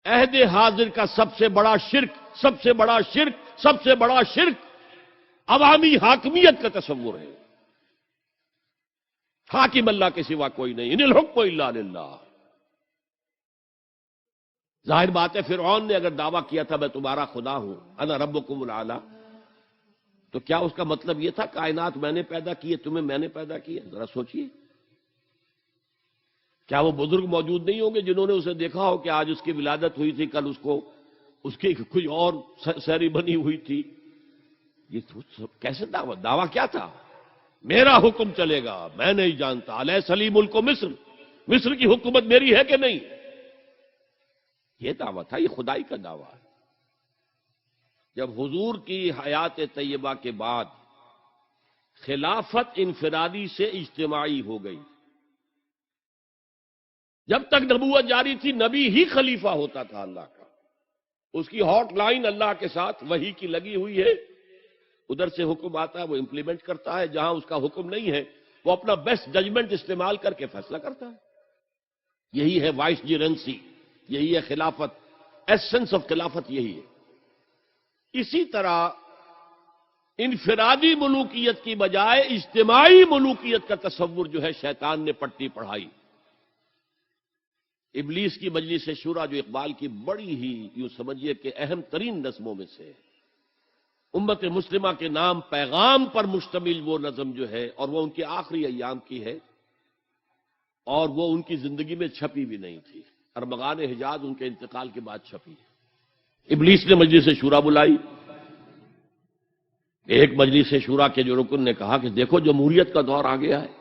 عہد حاضر کا سب سے بڑا شرک عوامی حاکمیت کا تصور ہے. حاکم اللہ کے سوا کوئی نہیں، ان الحکم الا للہ. ظاہر بات ہے فرعون نے اگر دعویٰ کیا تھا میں تمہارا خدا ہوں، انا ربکم الاعلی، تو کیا اس کا مطلب یہ تھا کائنات میں نے پیدا کی ہے، تمہیں میں نے پیدا کیا؟ ذرا سوچئے. کیا وہ بزرگ موجود نہیں ہوں گے جنہوں نے اسے دیکھا ہو کہ آج اس کی ولادت ہوئی تھی، کل اس کی کوئی اور سیری بنی ہوئی تھی؟ یہ کیسے دعویٰ کیا تھا؟ میرا حکم چلے گا، میں نہیں جانتا. الیس لی ملک مصر کی حکومت میری ہے کہ نہیں؟ یہ دعویٰ تھا، یہ خدائی کا دعویٰ ہے. جب حضور کی حیات طیبہ کے بعد خلافت انفرادی سے اجتماعی ہو گئی، جب تک نبوت جاری تھی نبی ہی خلیفہ ہوتا تھا اللہ کا، اس کی ہاٹ لائن اللہ کے ساتھ وحی کی لگی ہوئی ہے، ادھر سے حکم آتا ہے وہ امپلیمنٹ کرتا ہے، جہاں اس کا حکم نہیں ہے وہ اپنا بیسٹ ججمنٹ استعمال کر کے فیصلہ کرتا ہے. یہی ہے وائس جیرنسی، یہی ہے خلافت، ایسنس آف خلافت یہی ہے. اسی طرح انفرادی ملوکیت کی بجائے اجتماعی ملوکیت کا تصور جو ہے شیطان نے پٹی پڑھائی. ابلیس کی مجلس شورا جو اقبال کی بڑی ہی یوں سمجھیے کہ اہم ترین نظموں میں سے ہے، امت مسلمہ کے نام پیغام پر مشتمل وہ نظم جو ہے، اور وہ ان کے آخری ایام کی ہے، اور وہ ان کی زندگی میں چھپی بھی نہیں تھی، ارمغان حجاز ان کے انتقال کے بعد چھپی. ابلیس نے مجلس شورا بلائی. ایک مجلس شورا کے جو رکن نے کہا کہ دیکھو جمہوریت کا دور آ گیا ہے،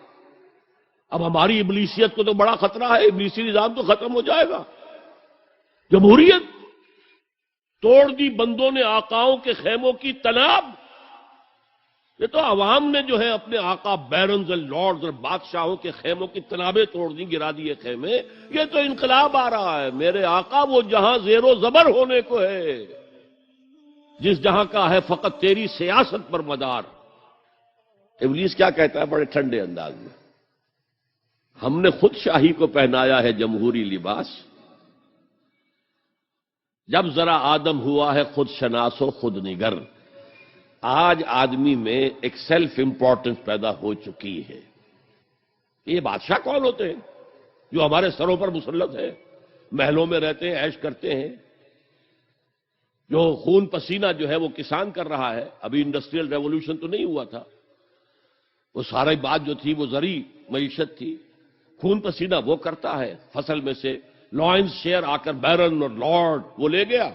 اب ہماری ابلیسیت کو تو بڑا خطرہ ہے، ابلیسی نظام تو ختم ہو جائے گا. جمہوریت توڑ دی بندوں نے آقاؤں کے خیموں کی تناب. یہ تو عوام نے جو ہے اپنے آقا بیرنز اور لارڈز اور بادشاہوں کے خیموں کی تنابیں توڑ دی، گرا دیے خیمے. یہ تو انقلاب آ رہا ہے. میرے آقا وہ جہاں زیر و زبر ہونے کو ہے، جس جہاں کا ہے فقط تیری سیاست پر مدار. ابلیس کیا کہتا ہے بڑے ٹھنڈے انداز میں؟ ہم نے خود شاہی کو پہنایا ہے جمہوری لباس، جب ذرا آدم ہوا ہے خود شناس و خود نگر. آج آدمی میں ایک سیلف امپورٹنس پیدا ہو چکی ہے. یہ بادشاہ کون ہوتے ہیں جو ہمارے سروں پر مسلط ہے، محلوں میں رہتے ہیں، عیش کرتے ہیں، جو خون پسینہ جو ہے وہ کسان کر رہا ہے. ابھی انڈسٹریل ریولوشن تو نہیں ہوا تھا، وہ ساری بات جو تھی وہ زرعی معیشت تھی. خون پسینہ وہ کرتا ہے، فصل میں سے لائنز شیئر آ کر بیرن اور لارڈ وہ لے گیا،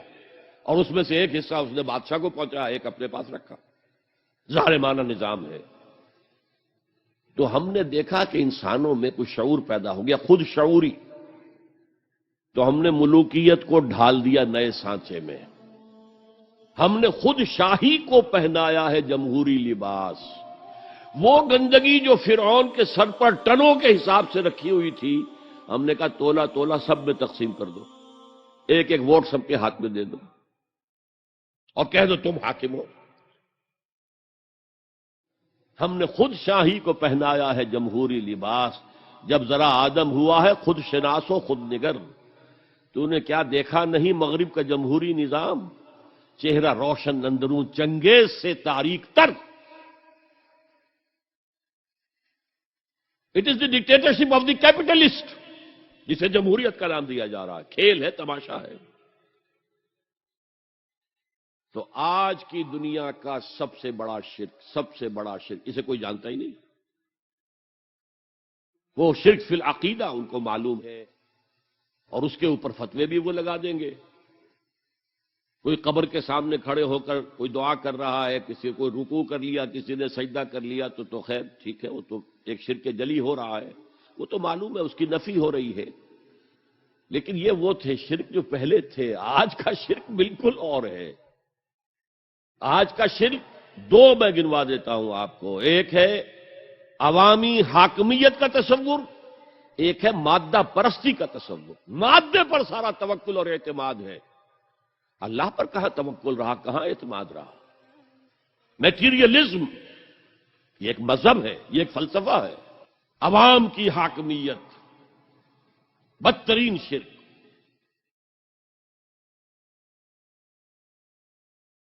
اور اس میں سے ایک حصہ اس نے بادشاہ کو پہنچایا، ایک اپنے پاس رکھا. ظالمانہ نظام ہے. تو ہم نے دیکھا کہ انسانوں میں کچھ شعور پیدا ہو گیا، خود شعوری. تو ہم نے ملوکیت کو ڈھال دیا نئے سانچے میں. ہم نے خود شاہی کو پہنایا ہے جمہوری لباس. وہ گندگی جو فرعون کے سر پر ٹنوں کے حساب سے رکھی ہوئی تھی، ہم نے کہا تولا تولا سب میں تقسیم کر دو، ایک ایک ووٹ سب کے ہاتھ میں دے دو اور کہہ دو تم حاکم ہو. ہم نے خود شاہی کو پہنایا ہے جمہوری لباس، جب ذرا آدم ہوا ہے خود شناس و خود نگر. تو نے کیا دیکھا نہیں مغرب کا جمہوری نظام؟ چہرہ روشن اندروں چنگیز سے تاریک تر. It is the dictatorship of the capitalist, جسے جمہوریت کا نام دیا جا رہا ہے. کھیل ہے، تماشا ہے. تو آج کی دنیا کا سب سے بڑا شرک اسے کوئی جانتا ہی نہیں. وہ شرک فی العقیدہ ان کو معلوم ہے، اور اس کے اوپر فتوے بھی وہ لگا دیں گے. کوئی قبر کے سامنے کھڑے ہو کر کوئی دعا کر رہا ہے، کسی کو رکوع کر لیا، کسی نے سجدہ کر لیا، تو خیر ٹھیک ہے، وہ تو ایک شرک جلی ہو رہا ہے، وہ تو معلوم ہے، اس کی نفی ہو رہی ہے. لیکن یہ وہ تھے شرک جو پہلے تھے. آج کا شرک بالکل اور ہے. آج کا شرک دو میں گنوا دیتا ہوں آپ کو. ایک ہے عوامی حاکمیت کا تصور، ایک ہے مادہ پرستی کا تصور. مادے پر سارا توکل اور اعتماد ہے. اللہ پر کہاں توکل رہا، کہاں اعتماد رہا. میٹیریلزم یہ ایک مذہب ہے، یہ ایک فلسفہ ہے. عوام کی حاکمیت بدترین شرک.